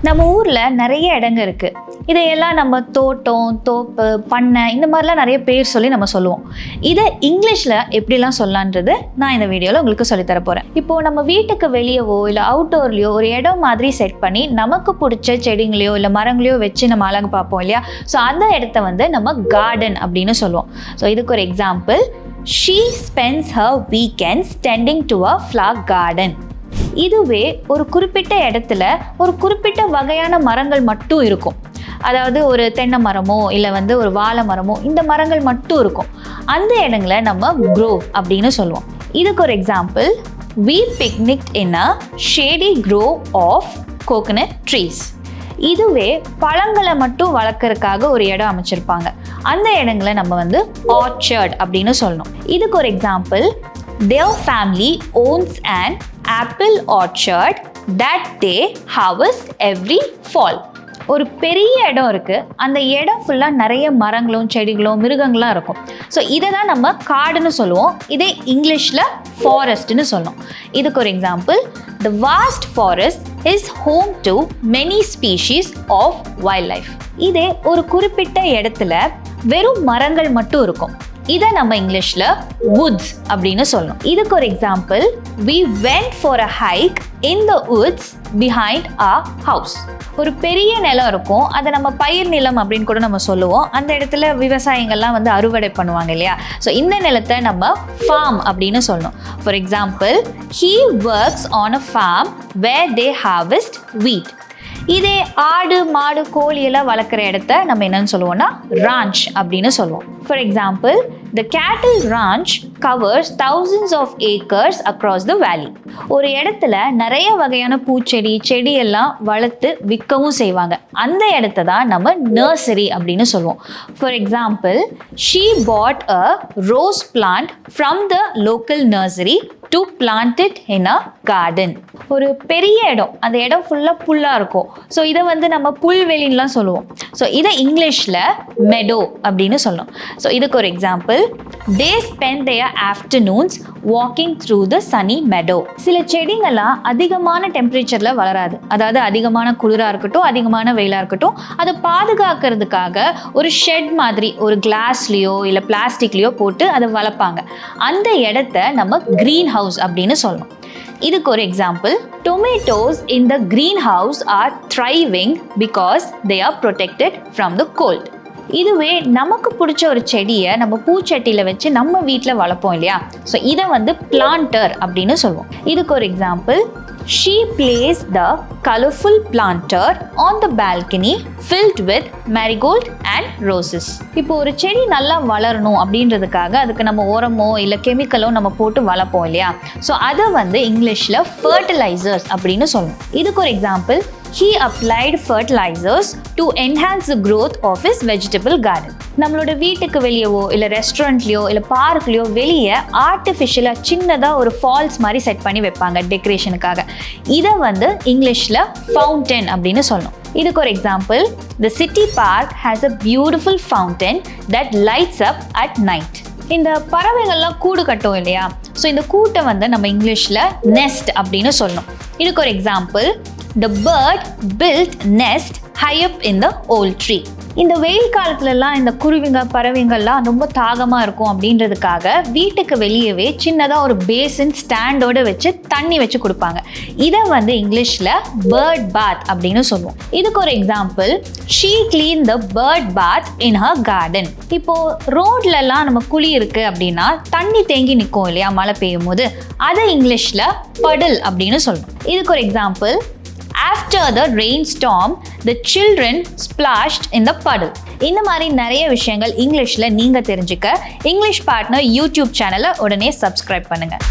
நம்ம ஊரில் நிறைய இடங்க இருக்குது. இதையெல்லாம் நம்ம தோட்டம், தோப்பு, பண்ணை இந்த மாதிரிலாம் நிறைய பேர் சொல்லி நம்ம சொல்லுவோம். இதை இங்கிலீஷில் எப்படிலாம் சொல்லலான்றது நான் இந்த வீடியோவில் உங்களுக்கு சொல்லித்தர போகிறேன். இப்போது நம்ம வீட்டுக்கு வெளியவோ இல்லை அவுட்டோர்லேயோ ஒரு இடம் மாதிரி செட் பண்ணி நமக்கு பிடிச்ச செடிங்களையோ இல்லை மரங்களையோ வச்சு நம்ம அழகு பார்ப்போம் இல்லையா? ஸோ அந்த இடத்த வந்து நம்ம கார்டன் அப்படின்னு சொல்லுவோம். ஸோ இதுக்கு ஒரு example, she spends her weekends tending to a flower garden. இதுவே ஒரு குறிப்பிட்ட இடத்துல ஒரு குறிப்பிட்ட வகையான மரங்கள் மட்டும் இருக்கும். அதாவது ஒரு தென்னை மரமோ இல்லை வந்து ஒரு வாழை மரமோ இந்த மரங்கள் மட்டும் இருக்கும். அந்த இடங்களை நம்ம grove அப்படின்னு சொல்லுவோம். இதுக்கு ஒரு example, we picnicked in a shady grove of coconut trees. இதுவே பழங்களை மட்டும் வளர்க்கறதுக்காக ஒரு இடம் அமைச்சிருப்பாங்க. அந்த இடங்களை நம்ம வந்து ஆர்ச்சர்ட் அப்படின்னு சொல்லணும். இதுக்கு ஒரு example, their family owns an apple orchard that they harvest every fall. ஒரு பெரிய இடம் இருக்குது, அந்த இடம் ஃபுல்லாக நிறைய மரங்களும் செடிகளும் மிருகங்களாம் இருக்கும். ஸோ இதை தான் நம்ம காடுன்னு சொல்லுவோம். இதே இங்கிலீஷில் ஃபாரஸ்ட்னு சொல்லணும். இதுக்கு ஒரு example, the vast forest is home to many species of wildlife. இதே ஒரு குறிப்பிட்ட இடத்துல வெறும் மரங்கள் மட்டும் இருக்கும். இதை நம்ம இங்கிலீஷில் woods அப்படின்னு சொல்லணும். இதுக்கு ஒரு example, we went for a hike in the woods behind our house. ஒரு பெரிய நிலம் இருக்கும், அதை நம்ம பயிர் நிலம் அப்படின்னு கூட நம்ம சொல்லுவோம். அந்த இடத்துல விவசாயிகள்லாம் வந்து அறுவடை பண்ணுவாங்க இல்லையா? ஸோ இந்த நிலத்தை நம்ம farm அப்படின்னு சொல்லணும். For example, he works on a farm where they harvest wheat. இதே ஆடு, மாடு, கோழி எல்லாம் வளர்க்குற இடத்த நம்ம என்னன்னு சொல்லுவோம்னா ranch அப்படின்னு சொல்லுவோம். For example, the cattle ranch covers thousands of acres across the valley. ஒரு இடத்துல நிறைய வகையான பூச்செடி, செடி எல்லாம் வளர்த்து விற்கவும் செய்வாங்க. அந்த இடத்த தான் நம்ம நர்சரி அப்படின்னு சொல்லுவோம். For example, she bought a rose plant from the local nursery to plant it in a garden. ஒரு பெரிய இடம், அந்த இடம் ஃபுல்லாக புல்லாக இருக்கும். ஸோ இதை வந்து நம்ம புல்வெளின்லாம் சொல்லுவோம். ஸோ இதை இங்கிலீஷில் meadow அப்படின்னு சொல்லணும். ஸோ இதுக்கு ஒரு example, they spend their afternoons walking through the sunny meadow. சில செடிங்கள்லாம் அதிகமான டெம்பரேச்சரில் வளராது. அதாவது அதிகமான குளிராக இருக்கட்டும், அதிகமான வெயிலாக இருக்கட்டும், அதை பாதுகாக்கிறதுக்காக ஒரு ஷெட் மாதிரி ஒரு கிளாஸ்லேயோ இல்லை பிளாஸ்டிக்லேயோ போட்டு அதை வளர்ப்பாங்க. அந்த இடத்த நம்ம க்ரீன் ஹவுஸ் அப்படின்னு சொல்லணும். இதுக்கு ஒரு example, tomatoes in the greenhouse are thriving because they are protected from the cold. இதுவே நமக்கு பிடிச்ச ஒரு செடியை நம்ம பூச்சட்டியில் வச்சு நம்ம வீட்டில் வளர்ப்போம் இல்லையா? ஸோ இதை வந்து பிளான்டர் அப்படின்னு சொல்லுவோம். இதுக்கு ஒரு example, she placed the colorful planter on the balcony filled with marigold and roses. இப்போ ஒரு செடி நல்லா வளரணும் அப்படின்றதுக்காக அதுக்கு நம்ம உரமோ இல்லை கெமிக்கலோ நம்ம போட்டு வளர்ப்போம் இல்லையா? ஸோ அதை வந்து இங்கிலீஷில் ஃபர்டிலைசர்ஸ் அப்படின்னு சொல்லணும். இதுக்கு ஒரு example, he applied fertilizers to enhance the growth of his vegetable garden. நம்மளோட வீட்டுக்கு வெளியவோ இல்லை ரெஸ்டாரண்ட்லையோ இல்லை பார்க்லையோ வெளியே ஆர்டிஃபிஷியலாக சின்னதாக ஒரு ஃபால்ஸ் மாதிரி செட் பண்ணி வைப்பாங்க டெக்கரேஷனுக்காக. இதை வந்து இங்கிலீஷில் ஃபவுண்டன் அப்படின்னு சொல்லணும். இதுக்கு ஒரு example, the city park has a beautiful fountain that lights up at night. இந்த பறவைகள்லாம் கூடு கட்டும் இல்லையா? ஸோ இந்த கூட்டை வந்து நம்ம இங்கிலீஷில் நெஸ்ட் அப்படின்னு சொல்லணும். இதுக்கு ஒரு example, the bird built nest high up in the old tree. இந்த வெயில் காலத்துலலாம் இந்த குருவிங்க, பறவைங்கள்லாம் ரொம்ப தாகமாக இருக்கும் அப்படின்றதுக்காக வீட்டுக்கு வெளியவே சின்னதாக ஒரு பேசின் ஸ்டாண்டோடு வச்சு தண்ணி வச்சு கொடுப்பாங்க. இதை வந்து இங்கிலீஷில் பேர்ட் பாத் அப்படின்னு சொல்லுவோம். இதுக்கு ஒரு example, she cleaned the bird bath in her garden. இப்போது ரோட்லலாம் நம்ம குழி இருக்குது அப்படின்னா தண்ணி தேங்கி நிற்கும் இல்லையா மழை பெய்யும் போது, அதை இங்கிலீஷில் puddle அப்படின்னு சொல்லணும். இதுக்கு ஒரு example, after the rainstorm the children splashed in the puddle. இந்த மாதிரி நிறைய விஷயங்கள் இங்கிலீஷில் நீங்கள் தெரிஞ்சுக்க இங்கிலீஷ் பார்ட்னர் யூடியூப் சேனலை உடனே சப்ஸ்கிரைப் பண்ணுங்கள்.